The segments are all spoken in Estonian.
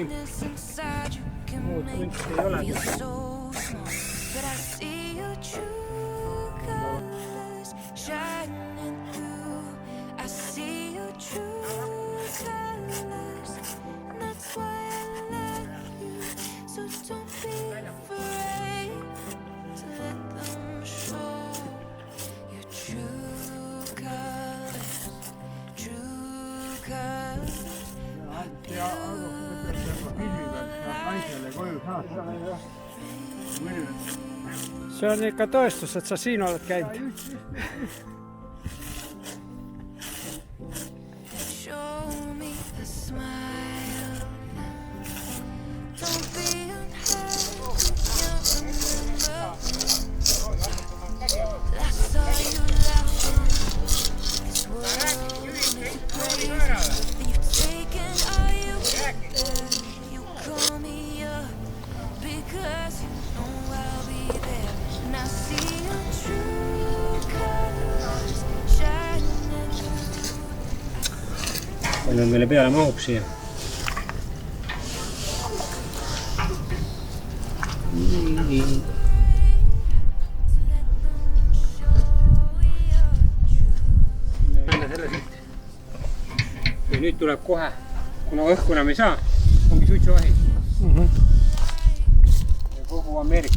siin. Muud kunsti ei ole. See on ikka tõestus, et sa siin oled käinud. Palju meile peale mahub siia. Ja nüüd tuleb kohe, kuna õhku enam ei saa, ongi suitsuahi. Ja kogu Ameerika.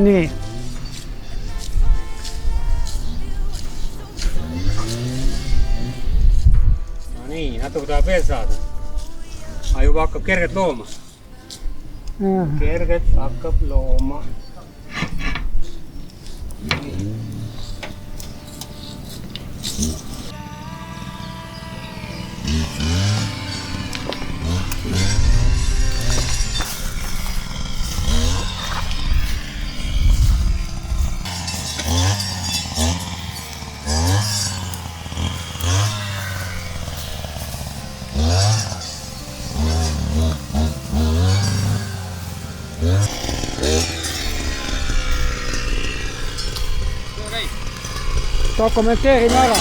Nii. No nii, natuke tahab veel saada. Aga juba hakkab kerget looma. Kerget hakkab looma. Dokumenteerime ära.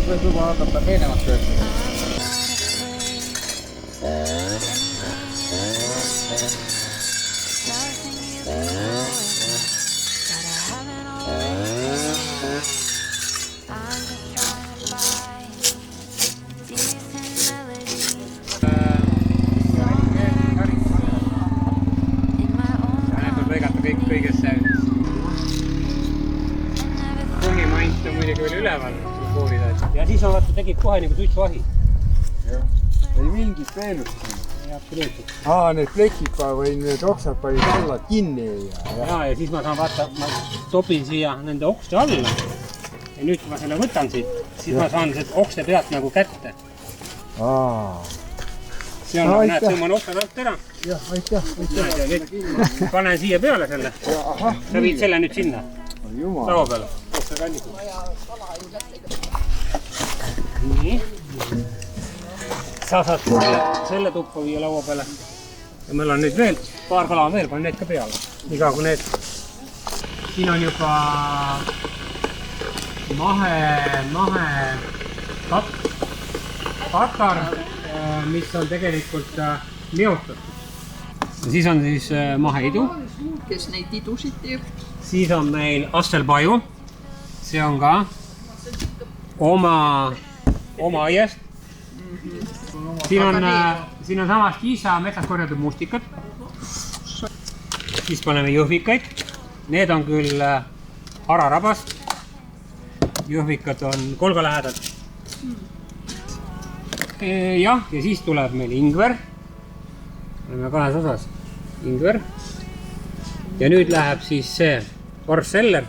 Võib juba hakata peenemaks töötada. Kõigesse põhimaint on muidugi veel üleval koorida. Ja siis on vaata tegid kohe nagu suitsuahi. Ei mingit peenust. Absoluutselt. Need plekid või need oksad panid alla kinni. Ja siis ma saan vaata, ma topin siia nende okste alla. Ja nüüd kui ma selle võtan siit, siis ma saan okste pealt nagu kätte. See on, näed, tõmban oksad alt ära. Jah, aitäh. Panen siia peale selle. Sa viid selle nüüd sinna. Laua peale. Nii. Sa saad selle tuppa viia laua peale. Ja meil on nüüd veel, paar kala on veel, panen need ka peale. Iga kui need. Siin on juba mahe katar, mis on tegelikult neotatud. Ja siis on siis Maheidu. Kes neid idusid teeb? Siis on meil Astelpaju. See on ka oma aiest. Siin on samas Kiisa metsas korjatud mustikad. Siis paneme jõhvikaid. Need on küll hararabast. Jõhvikad on kolga lähedalt. Jah, ja siis tuleb meil ingver. Oleme kahes osas. Ingver. Ja nüüd läheb siis see Orseller.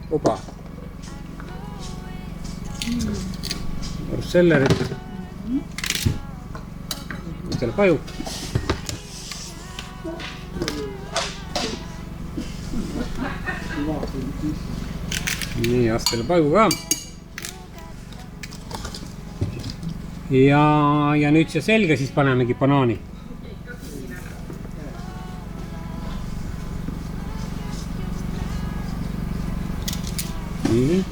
Opa. Orsellerit. Selle paju. Nii, Astele paju ka. Ja nüüd see selge, siis panemegi banaani. Nii.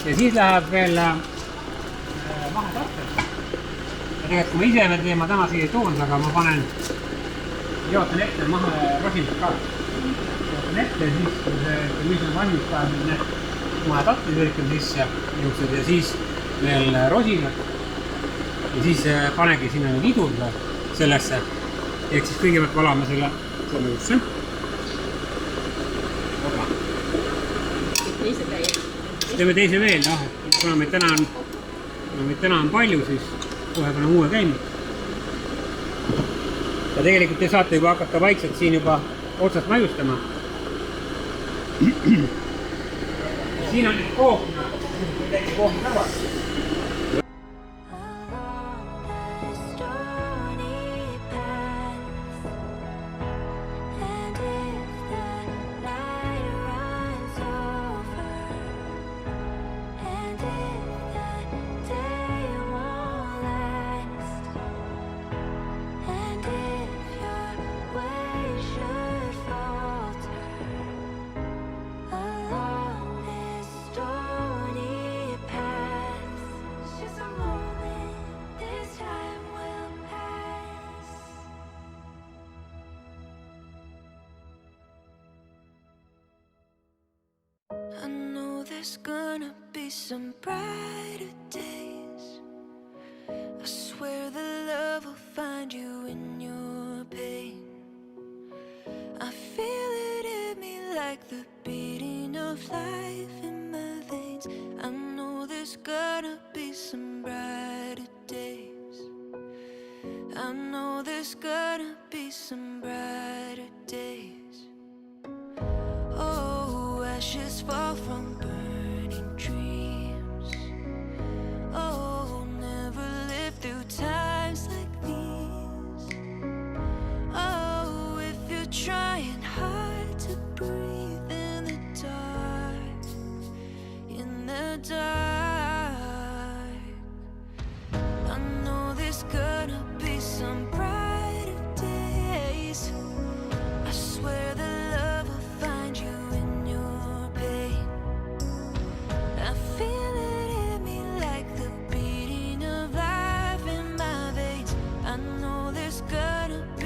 Ja siis läheb veel mahetatte. Tegelikult kui ma ise veel teen, ma täna siia ei toonud, aga ma panen, jaotan ette rosinad ka. Jaotan ette ja siis, kui mis on valmis, panen need mahetatte sirkel sisse juuksed ja siis veel rosinad. Ja siis panegi sinna need idud sellesse. Ehk siis kõigepealt valame selle juurde. Teeme teise veel, jah. Kuna meid täna on palju, siis kohe paneme uue käima. Ja tegelikult te saate juba hakata vaikselt siin juba otsast maiustama. Siin on nüüd kookna. Tegi kookna tavas. I know there's gonna be some brighter days. I swear the love will find you in your pain. I feel it in me like the beating of life in my veins. I know there's gonna be some brighter days. I know there's gonna be some brighter days. Ashes fall from burning dreams. Oh, never live through times like these. Oh, if you're trying hard to breathe in the dark, in the dark, I know there's gonna be some brighter days. I swear the love will find you in your pain. I feel it in me like the beating of life in my veins. I know there's gonna be